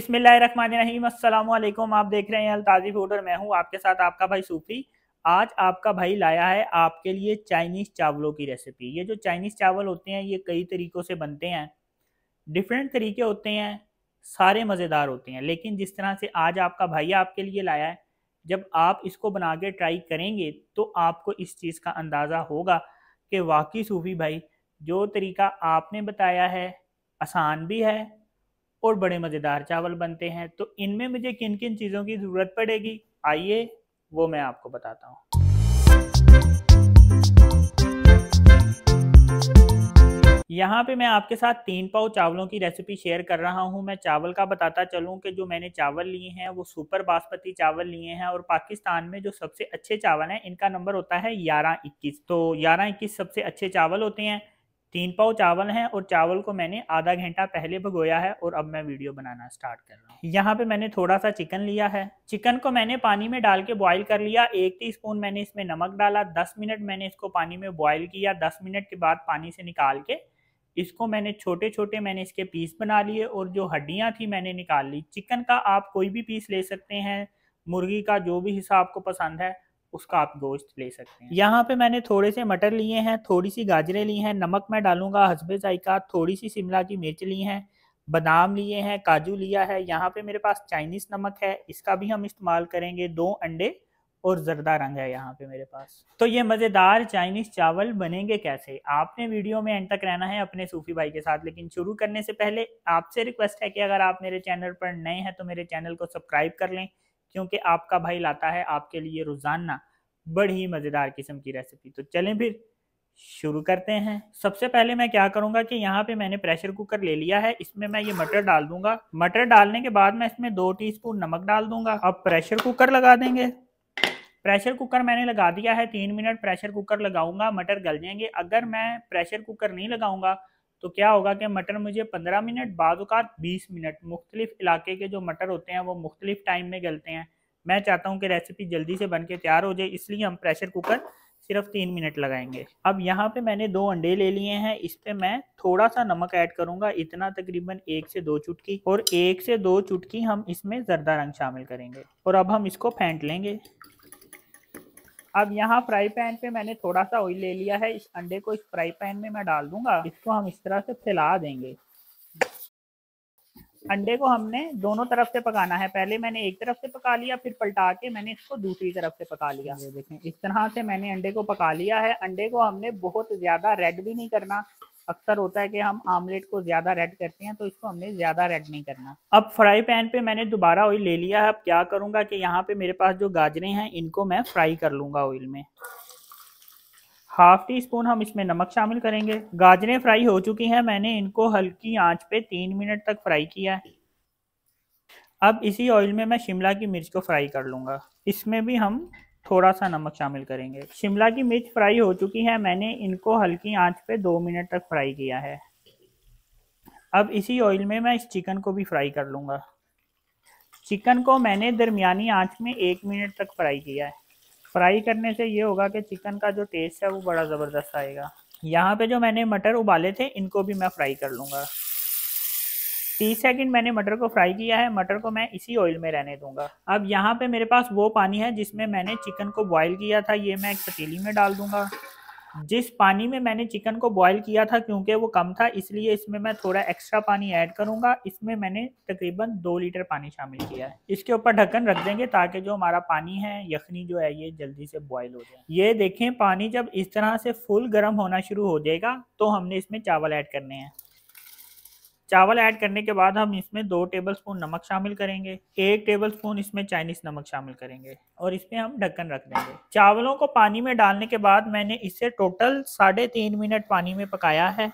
बिस्मिल्लाहिर्रहमानिर्रहीम अस्सलाम वालेकुम। आप देख रहे हैं अल्ताजी फूड और मैं हूं आपके साथ आपका भाई सूफी। आज आपका भाई लाया है आपके लिए चाइनीज़ चावलों की रेसिपी। ये जो चाइनीज़ चावल होते हैं ये कई तरीक़ों से बनते हैं, डिफरेंट तरीके होते हैं, सारे मज़ेदार होते हैं। लेकिन जिस तरह से आज आपका भाई आपके लिए लाया है, जब आप इसको बना के ट्राई करेंगे तो आपको इस चीज़ का अंदाज़ा होगा कि वाकई सूफी भाई जो तरीका आपने बताया है आसान भी है और बड़े मज़ेदार चावल बनते हैं। तो इनमें मुझे किन किन चीज़ों की ज़रूरत पड़ेगी, आइए वो मैं आपको बताता हूँ। यहाँ पे मैं आपके साथ 3 पाव चावलों की रेसिपी शेयर कर रहा हूँ। मैं चावल का बताता चलूँ कि जो मैंने चावल लिए हैं वो सुपर बासमती चावल लिए हैं और पाकिस्तान में जो सबसे अच्छे चावल हैं इनका नंबर होता है 11-21। तो 11-21 सबसे अच्छे चावल होते हैं। 3 पाव चावल हैं और चावल को मैंने आधा घंटा पहले भिगोया है और अब मैं वीडियो बनाना स्टार्ट कर रहा हूँ। यहाँ पे मैंने थोड़ा सा चिकन लिया है। चिकन को मैंने पानी में डाल के बॉईल कर लिया। 1 टीस्पून मैंने इसमें नमक डाला। 10 मिनट मैंने इसको पानी में बॉईल किया। 10 मिनट के बाद पानी से निकाल के इसको मैंने छोटे छोटे इसके पीस बना लिए और जो हड्डियां थी मैंने निकाल ली। चिकन का आप कोई भी पीस ले सकते हैं, मुर्गी का जो भी हिस्सा आपको पसंद है उसका आप गोश्त ले सकते हैं। यहाँ पे मैंने थोड़े से मटर लिए हैं, थोड़ी सी गाजरें ली हैं, नमक मैं डालूंगा हस्बे जायका, थोड़ी सी शिमला की मिर्च ली हैं, बादाम लिए हैं, काजू लिया है। यहाँ पे मेरे पास चाइनीज़ नमक है, इसका भी हम इस्तेमाल करेंगे। 2 अंडे और जर्दा रंग है यहाँ पे मेरे पास। तो ये मज़ेदार चाइनीज़ चावल बनेंगे कैसे, आपने वीडियो में एंड तक रहना है अपने सूफी भाई के साथ। लेकिन शुरू करने से पहले आपसे रिक्वेस्ट है कि अगर आप मेरे चैनल पर नए हैं तो मेरे चैनल को सब्सक्राइब कर लें, क्योंकि आपका भाई लाता है आपके लिए रोज़ाना बड़ी ही मज़ेदार किस्म की रेसिपी। तो चलें फिर शुरू करते हैं। सबसे पहले मैं क्या करूंगा कि यहाँ पे मैंने प्रेशर कुकर ले लिया है, इसमें मैं ये मटर डाल दूंगा। मटर डालने के बाद मैं इसमें 2 टीस्पून नमक डाल दूंगा। अब प्रेशर कुकर लगा देंगे। प्रेशर कुकर मैंने लगा दिया है। 3 मिनट प्रेशर कुकर लगाऊंगा, मटर गल जाएंगे। अगर मैं प्रेशर कुकर नहीं लगाऊंगा तो क्या होगा कि मटर मुझे 15 मिनट, बाज़-औक़ात 20 मिनट, मुख्तलिफ इलाके के जो मटर होते हैं वो मुख्तलिफ टाइम में गलते हैं। मैं चाहता हूं कि रेसिपी जल्दी से बन के तैयार हो जाए, इसलिए हम प्रेशर कुकर सिर्फ 3 मिनट लगाएंगे। अब यहाँ पे मैंने 2 अंडे ले लिए हैं, इस पे मैं थोड़ा सा नमक ऐड करूंगा, इतना तकरीबन 1 से 2 चुटकी, और 1 से 2 चुटकी हम इसमें जर्दा रंग शामिल करेंगे और अब हम इसको फेंट लेंगे। अब यहाँ फ्राई पैन पे मैंने थोड़ा सा ऑयल ले लिया है, इस अंडे को इस फ्राई पैन में मैं डाल दूंगा। इसको हम इस तरह से फैला देंगे। अंडे को हमने दोनों तरफ से पकाना है। पहले मैंने एक तरफ से पका लिया, फिर पलटा के मैंने इसको दूसरी तरफ से पका लिया। ये देखें, इस तरह से मैंने अंडे को पका लिया है। अंडे को हमने बहुत ज़्यादा रेड भी नहीं करना। अक्सर होता है कि हम आमलेट को ज़्यादा रेड करते हैं, तो इसको हमने ज़्यादा रेड नहीं करना। अब फ्राई पैन पे मैंने दोबारा ऑयल ले लिया है। अब क्या करूँगा कि यहाँ पे मेरे पास जो गाजरें हैं इनको मैं फ्राई कर लूँगा ऑयल में। 1/2 टीस्पून हम इसमें नमक शामिल करेंगे। गाजरें फ्राई हो चुकी हैं, मैंने इनको हल्की आंच पे 3 मिनट तक फ्राई किया है। अब इसी ऑयल में मैं शिमला की मिर्च को फ्राई कर लूँगा। इसमें भी हम थोड़ा सा नमक शामिल करेंगे। शिमला की मिर्च फ्राई हो चुकी है, मैंने इनको हल्की आंच पे 2 मिनट तक फ्राई किया है। अब इसी ऑयल में मैं इस चिकन को भी फ्राई कर लूँगा। चिकन को मैंने दरमियानी आंच में 1 मिनट तक फ्राई किया है। फ्राई करने से ये होगा कि चिकन का जो टेस्ट है वो बड़ा ज़बरदस्त आएगा। यहाँ पे जो मैंने मटर उबाले थे इनको भी मैं फ्राई कर लूँगा। 30 सेकंड मैंने मटर को फ्राई किया है। मटर को मैं इसी ऑयल में रहने दूंगा। अब यहाँ पे मेरे पास वो पानी है जिसमें मैंने चिकन को बॉईल किया था, ये मैं एक पतीली में डाल दूंगा। जिस पानी में मैंने चिकन को बॉईल किया था, क्योंकि वो कम था इसलिए इसमें मैं थोड़ा एक्स्ट्रा पानी ऐड करूंगा। इसमें मैंने तकरीबन 2 लीटर पानी शामिल किया है। इसके ऊपर ढक्कन रख देंगे ताकि जो हमारा पानी है, यखनी जो है, ये जल्दी से बॉयल हो जाए। ये देखें, पानी जब इस तरह से फुल गर्म होना शुरू हो जाएगा तो हमने इसमें चावल ऐड करने हैं। चावल ऐड करने के बाद हम इसमें 2 टेबलस्पून नमक शामिल करेंगे, 1 टेबलस्पून इसमें चाइनीज़ नमक शामिल करेंगे और इसमें हम ढक्कन रख देंगे। चावलों को पानी में डालने के बाद मैंने इसे टोटल 3.5 मिनट पानी में पकाया है।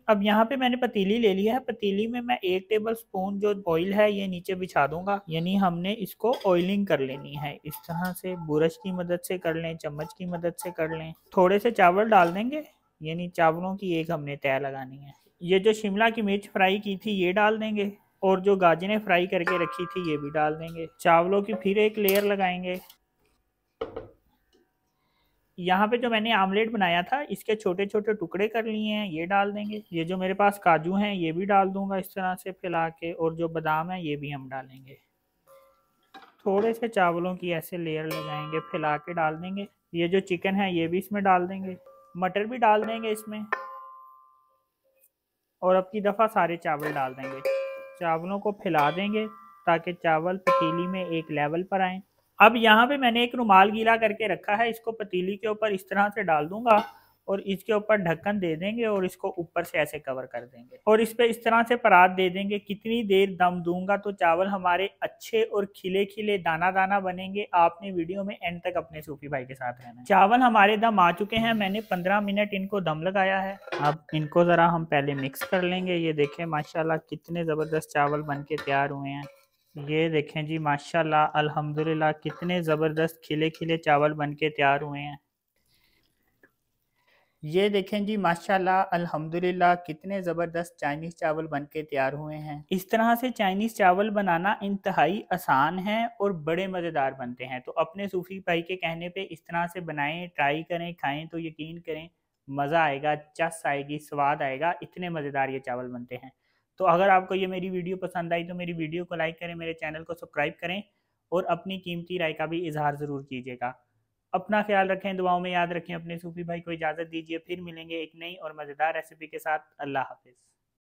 अब यहाँ पे मैंने पतीली ले लिया है। पतीली में मैं 1 टेबलस्पून जो ऑयल है ये नीचे बिछा दूंगा, यानी हमने इसको ऑयलिंग कर लेनी है। इस तरह से बुरश की मदद से कर लें, चम्मच की मदद से कर लें। थोड़े से चावल डाल देंगे, यानी चावलों की एक हमने तय लगानी है। ये जो शिमला की मिर्च फ्राई की थी ये डाल देंगे और जो गाजरें फ्राई करके रखी थी ये भी डाल देंगे। चावलों की फिर एक लेयर लगाएंगे। यहाँ पे जो मैंने आमलेट बनाया था इसके छोटे छोटे टुकड़े कर लिए हैं, ये डाल देंगे। ये जो मेरे पास काजू हैं ये भी डाल दूंगा इस तरह से फैला के, और जो बादाम है ये भी हम डालेंगे। थोड़े से चावलों की ऐसे लेयर लगाएंगे, फैला के डाल देंगे। ये जो चिकन है ये भी इसमें डाल देंगे, मटर भी डाल देंगे इसमें, और अब की दफ़ा सारे चावल डाल देंगे। चावलों को फैला देंगे ताकि चावल पतीली में एक लेवल पर आए। अब यहाँ पे मैंने एक रुमाल गीला करके रखा है, इसको पतीली के ऊपर इस तरह से डाल दूंगा और इसके ऊपर ढक्कन दे देंगे और इसको ऊपर से ऐसे कवर कर देंगे और इस पे इस तरह से परात दे देंगे। कितनी देर दम दूंगा तो चावल हमारे अच्छे और खिले खिले दाना दाना बनेंगे। आपने वीडियो में एंड तक अपने सूफी भाई के साथ रहना है। चावल हमारे दम आ चुके हैं, मैंने 15 मिनट इनको दम लगाया है। अब इनको ज़रा हम पहले मिक्स कर लेंगे। ये देखें माशाल्लाह कितने ज़बरदस्त चावल बन के तैयार हुए हैं। ये देखें जी माशाल्लाह अल्हम्दुलिल्लाह कितने ज़बरदस्त खिले खिले चावल बन के तैयार हुए हैं। ये देखें जी माशाल्लाह अल्हम्दुलिल्लाह कितने ज़बरदस्त चाइनीज़ चावल बन के तैयार हुए हैं। इस तरह से चाइनीज़ चावल बनाना इंतहाई आसान है और बड़े मज़ेदार बनते हैं। तो अपने सूफी भाई के कहने पे इस तरह से बनाएं, ट्राई करें, खाएं तो यकीन करें मज़ा आएगा, चस आएगी, स्वाद आएगा। इतने मज़ेदार ये चावल बनते हैं। तो अगर आपको ये मेरी वीडियो पसंद आई तो मेरी वीडियो को लाइक करें, मेरे चैनल को सब्सक्राइब करें और अपनी कीमती राय का भी इजहार ज़रूर कीजिएगा। अपना ख्याल रखें, दुआओं में याद रखें। अपने सूफी भाई को इजाज़त दीजिए, फिर मिलेंगे एक नई और मज़ेदार रेसिपी के साथ। अल्लाह हाफिज़।